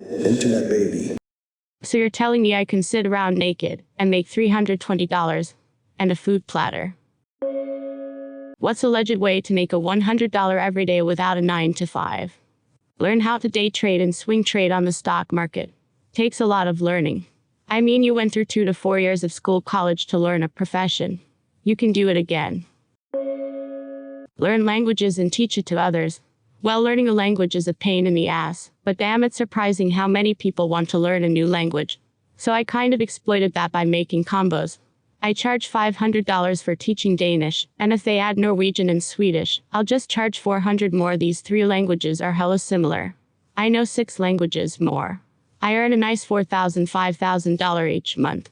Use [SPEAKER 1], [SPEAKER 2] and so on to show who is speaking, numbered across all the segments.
[SPEAKER 1] Internet baby.
[SPEAKER 2] So you're telling me I can sit around naked and make $320 and a food platter? What's a legit way to make a $100 every day without a 9 to 5? Learn how to day trade and swing trade on the stock market. Takes a lot of learning. I mean, you went through 2 to 4 years of school, college to learn a profession. You can do it again. Learn languages and teach it to others. Well, learning a language is a pain in the ass, but damn, it's surprising how many people want to learn a new language. So I kind of exploited that by making combos. I charge $500 for teaching Danish, and if they add Norwegian and Swedish, I'll just charge $400 more. These 3 languages are hella similar. I know 6 languages more. I earn a nice $4,000, $5,000 each month.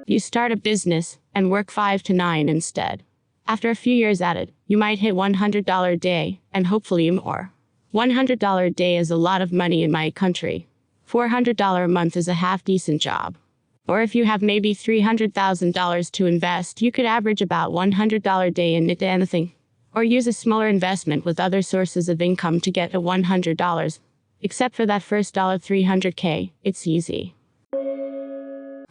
[SPEAKER 2] You start a business and work 5 to 9 instead. After a few years at it, you might hit $100 a day, and hopefully more. $100 a day is a lot of money in my country. $400 a month is a half-decent job. Or if you have maybe $300,000 to invest, you could average about $100 a day into anything. Or use a smaller investment with other sources of income to get to $100. Except for that first $300K, it's easy.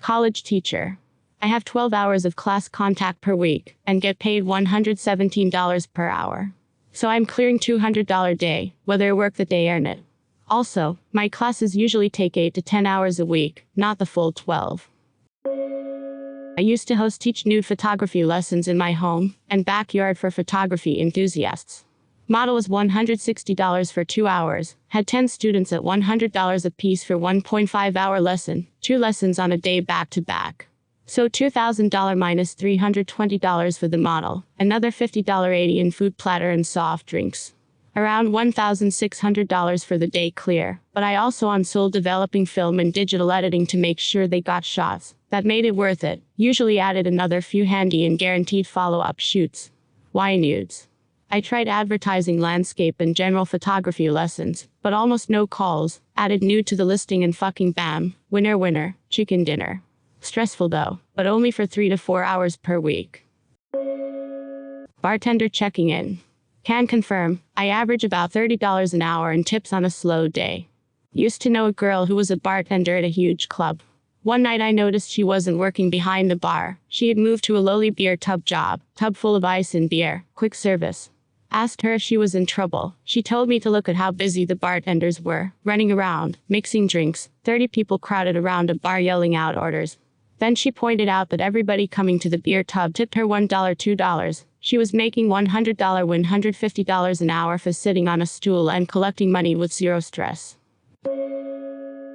[SPEAKER 2] College teacher. I have 12 hours of class contact per week and get paid $117 per hour. So I'm clearing $200 a day, whether I work the day or not. Also, my classes usually take 8 to 10 hours a week, not the full 12. I used to teach nude photography lessons in my home and backyard for photography enthusiasts. Model was $160 for 2 hours, had 10 students at $100 apiece for 1.5-hour lesson, 2 lessons on a day back to back. So $2,000 minus $320 for the model, another $50.80 in food platter and soft drinks. Around $1,600 for the day clear, but I also unsold developing film and digital editing to make sure they got shots. That made it worth it, usually added another few handy and guaranteed follow-up shoots. Why nudes? I tried advertising landscape and general photography lessons, but almost no calls, added nude to the listing and fucking bam, winner winner, chicken dinner. Stressful though, but only for 3 to 4 hours per week. Bartender checking in. Can confirm, I average about $30 an hour in tips on a slow day. Used to know a girl who was a bartender at a huge club. One night I noticed she wasn't working behind the bar. She had moved to a lowly beer tub job, tub full of ice and beer, quick service. Asked her if she was in trouble. She told me to look at how busy the bartenders were, running around, mixing drinks, 30 people crowded around a bar yelling out orders. Then she pointed out that everybody coming to the beer tub tipped her $1, $2. She was making $100, $150 an hour for sitting on a stool and collecting money with zero stress.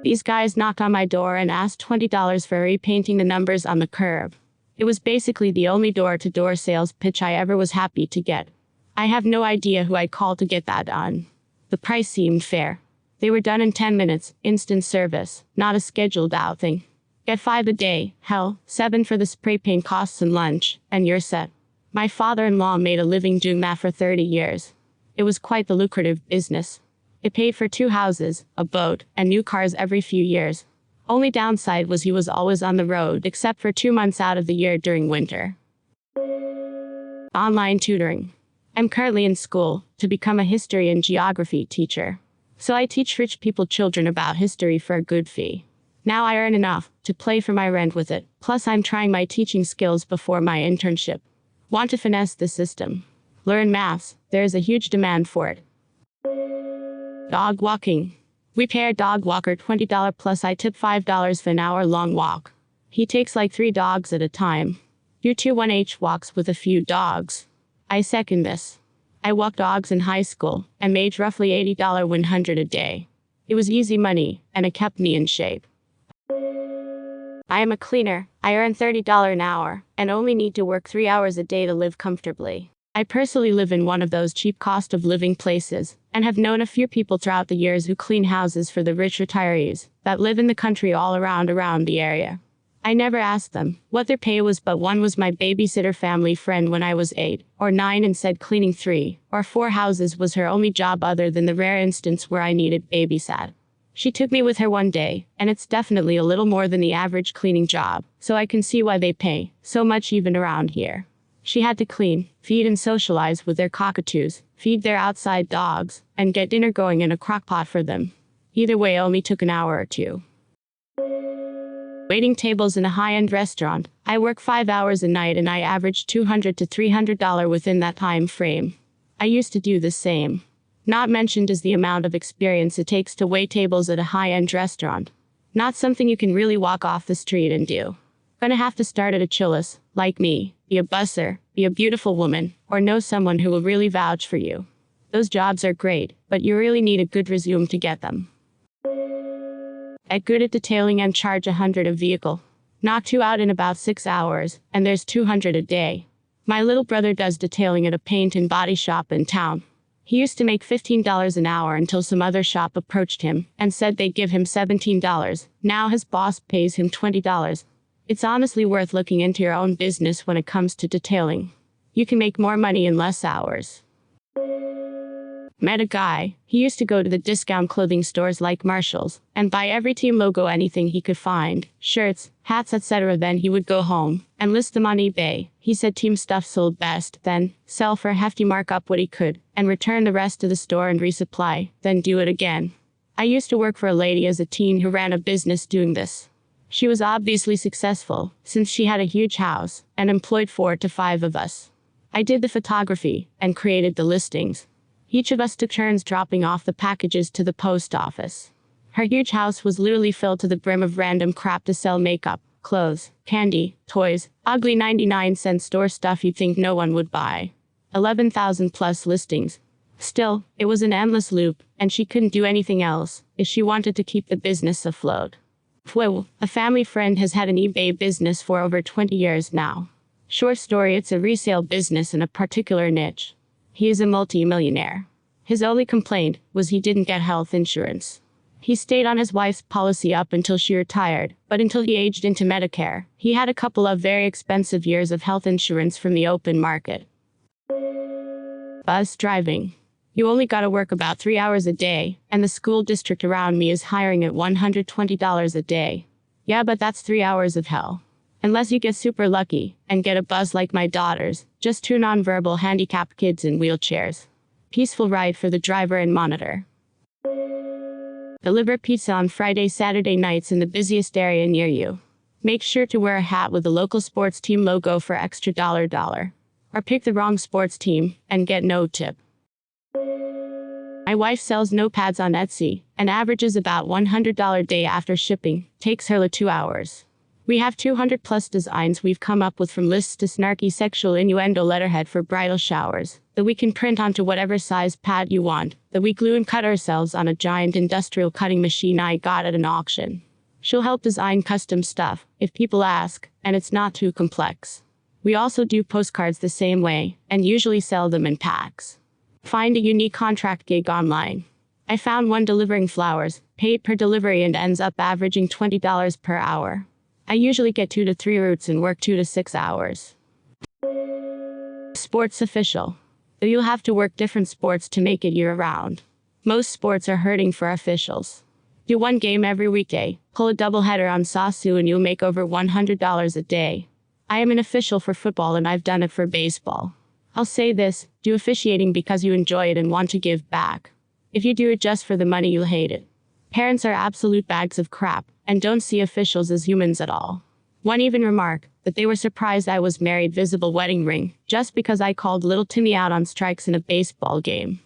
[SPEAKER 2] These guys knocked on my door and asked $20 for repainting the numbers on the curb. It was basically the only door-to-door sales pitch I ever was happy to get. I have no idea who I called to get that done. The price seemed fair. They were done in 10 minutes, instant service, not a scheduled out thing. Get 5 a day, hell, 7 for the spray paint costs and lunch, and you're set. My father-in-law made a living doing that for 30 years. It was quite the lucrative business. It paid for 2 houses, a boat, and new cars every few years. Only downside was he was always on the road except for 2 months out of the year during winter. Online tutoring. I'm currently in school to become a history and geography teacher. So I teach rich people children about history for a good fee. Now I earn enough to pay for my rent with it, plus I'm trying my teaching skills before my internship. Want to finesse the system? Learn maths, there is a huge demand for it. Dog walking. We pay our dog walker $20 plus I tip $5 for an hour-long walk. He takes like 3 dogs at a time. Do 2-1-H walks with a few dogs. I second this. I walked dogs in high school and made roughly $80 $100 a day. It was easy money, and it kept me in shape. I am a cleaner. I earn $30 an hour, and only need to work 3 hours a day to live comfortably. I personally live in one of those cheap cost of living places, and have known a few people throughout the years who clean houses for the rich retirees that live in the country all around the area. I never asked them what their pay was, but one was my babysitter family friend when I was 8 or 9 and said cleaning 3 or 4 houses was her only job other than the rare instance where I needed babysat. She took me with her one day, and it's definitely a little more than the average cleaning job, so I can see why they pay so much even around here. She had to clean, feed and socialize with their cockatoos, feed their outside dogs, and get dinner going in a crock pot for them. Either way only took an hour or two. Waiting tables in a high-end restaurant. I work 5 hours a night and I average $200 to $300 within that time frame. I used to do the same. Not mentioned is the amount of experience it takes to wait tables at a high-end restaurant. Not something you can really walk off the street and do. Gonna have to start at a Chili's, like me, be a busser, be a beautiful woman, or know someone who will really vouch for you. Those jobs are great, but you really need a good resume to get them. At good at detailing and charge $100 a vehicle. Knock 2 out in about 6 hours, and there's $200 a day. My little brother does detailing at a paint and body shop in town. He used to make $15 an hour until some other shop approached him and said they'd give him $17. Now his boss pays him $20. It's honestly worth looking into your own business when it comes to detailing. You can make more money in less hours. Met a guy. He used to go to the discount clothing stores like Marshall's and buy every team logo anything he could find, shirts, hats, etc. Then he would go home and list them on eBay. He said team stuff sold best, then sell for a hefty markup what he could, and return the rest to the store and resupply, then do it again. I used to work for a lady as a teen who ran a business doing this. She was obviously successful, since she had a huge house, and employed 4 to 5 of us. I did the photography, and created the listings. Each of us took turns dropping off the packages to the post office. Her huge house was literally filled to the brim of random crap to sell: makeup, clothes, candy, toys, ugly 99-cent store stuff you'd think no one would buy. 11,000 plus listings. Still, it was an endless loop, and she couldn't do anything else if she wanted to keep the business afloat. Well, a family friend has had an eBay business for over 20 years now. Short story, it's a resale business in a particular niche. He is a multi-millionaire. His only complaint was he didn't get health insurance. He stayed on his wife's policy up until she retired, but until he aged into Medicare, he had a couple of very expensive years of health insurance from the open market. Bus driving. You only gotta work about 3 hours a day, and the school district around me is hiring at $120 a day. Yeah, but that's 3 hours of hell. Unless you get super lucky, and get a bus like my daughter's, just 2 nonverbal handicapped kids in wheelchairs. Peaceful ride for the driver and monitor. Deliver pizza on Friday, Saturday nights in the busiest area near you. Make sure to wear a hat with the local sports team logo for extra $1. Or pick the wrong sports team, and get no tip. My wife sells notepads on Etsy, and averages about $100 a day after shipping. Takes her 2 hours. We have 200 plus designs we've come up with, from lists to snarky sexual innuendo letterhead for bridal showers, that we can print onto whatever size pad you want, that we glue and cut ourselves on a giant industrial cutting machine I got at an auction. She'll help design custom stuff, if people ask, and it's not too complex. We also do postcards the same way, and usually sell them in packs. Find a unique contract gig online. I found one delivering flowers, paid per delivery, and ends up averaging $20 per hour. I usually get 2 to 3 routes and work 2 to 6 hours. Sports official. You'll have to work different sports to make it year-round. Most sports are hurting for officials. Do 1 game every weekday, pull a doubleheader on SASU, and you'll make over $100 a day. I am an official for football, and I've done it for baseball. I'll say this, do officiating because you enjoy it and want to give back. If you do it just for the money, you'll hate it. Parents are absolute bags of crap, and don't see officials as humans at all. One even remarked that they were surprised I was married, visible wedding ring, just because I called little Timmy out on strikes in a baseball game.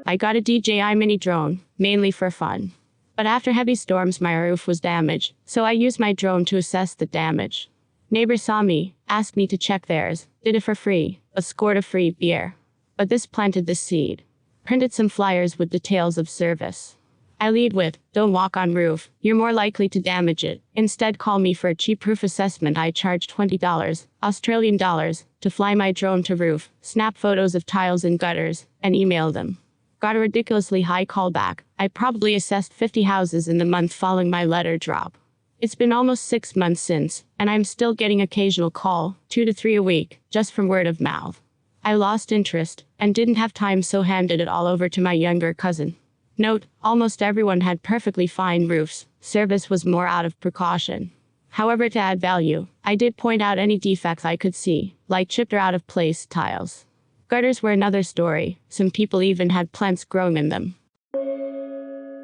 [SPEAKER 2] I got a DJI mini drone, mainly for fun. But after heavy storms my roof was damaged, so I used my drone to assess the damage. Neighbor saw me, asked me to check theirs, did it for free, but scored a free beer. But this planted the seed. Printed some flyers with details of service. I lead with, don't walk on roof, you're more likely to damage it. Instead, call me for a cheap roof assessment. I charge $20, Australian dollars, to fly my drone to roof, snap photos of tiles and gutters, and email them. Got a ridiculously high callback. I probably assessed 50 houses in the month following my letter drop. It's been almost 6 months since, and I'm still getting occasional call, 2 to 3 a week, just from word of mouth. I lost interest, and didn't have time, so handed it all over to my younger cousin. Note, almost everyone had perfectly fine roofs. Service was more out of precaution. However, to add value, I did point out any defects I could see, like chipped or out of place tiles. Gutters were another story, some people even had plants growing in them.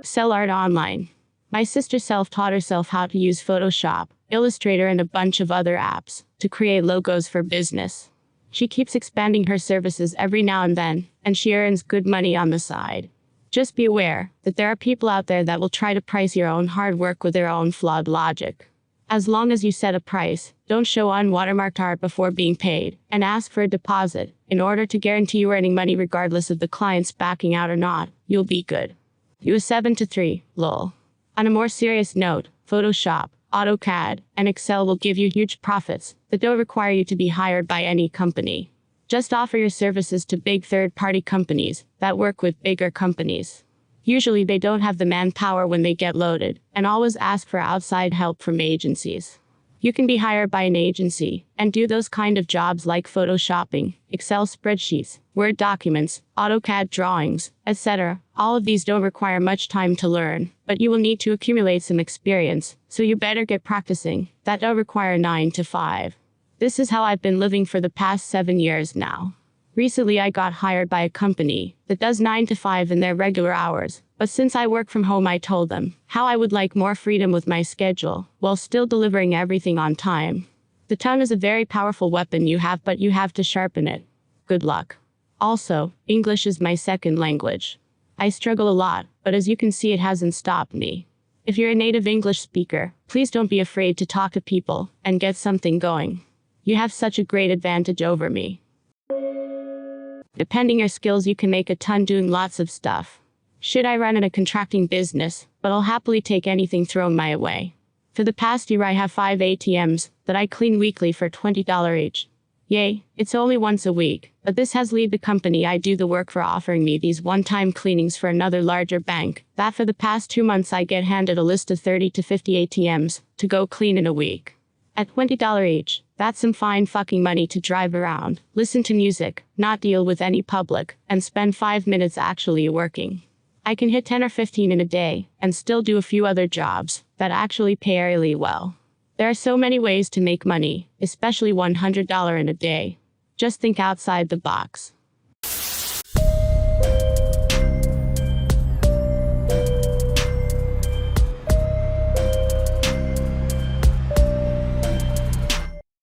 [SPEAKER 2] Sell art online. My sister self-taught herself how to use Photoshop, Illustrator and a bunch of other apps to create logos for business. She keeps expanding her services every now and then, and she earns good money on the side. Just be aware that there are people out there that will try to price your own hard work with their own flawed logic. As long as you set a price, don't show unwatermarked art before being paid, and ask for a deposit. In order to guarantee you earning money regardless of the client's backing out or not, you'll be good. US 7 to 3, lol. On a more serious note, Photoshop, AutoCAD, and Excel will give you huge profits that don't require you to be hired by any company. Just offer your services to big third-party companies that work with bigger companies. Usually they don't have the manpower when they get loaded, and always ask for outside help from agencies. You can be hired by an agency and do those kind of jobs like Photoshopping, Excel spreadsheets, Word documents, AutoCAD drawings, etc. All of these don't require much time to learn, but you will need to accumulate some experience, so you better get practicing. That don't require 9 to 5. This is how I've been living for the past 7 years now. Recently I got hired by a company that does 9 to 5 in their regular hours, but since I work from home I told them how I would like more freedom with my schedule, while still delivering everything on time. The tongue is a very powerful weapon you have, but you have to sharpen it. Good luck. Also, English is my second language. I struggle a lot, but as you can see it hasn't stopped me. If you're a native English speaker, please don't be afraid to talk to people and get something going. You have such a great advantage over me. Depending your skills you can make a ton doing lots of stuff. Should I run in a contracting business, but I'll happily take anything thrown my way. For the past year I have 5 ATMs that I clean weekly for $20 each. Yay, it's only once a week, but this has led the company I do the work for offering me these one-time cleanings for another larger bank, that for the past 2 months I get handed a list of 30 to 50 ATMs to go clean in a week. At $20 each, that's some fine fucking money to drive around, listen to music, not deal with any public, and spend 5 minutes actually working. I can hit 10 or 15 in a day, and still do a few other jobs that actually pay really well. There are so many ways to make money, especially $100 in a day. Just think outside the box.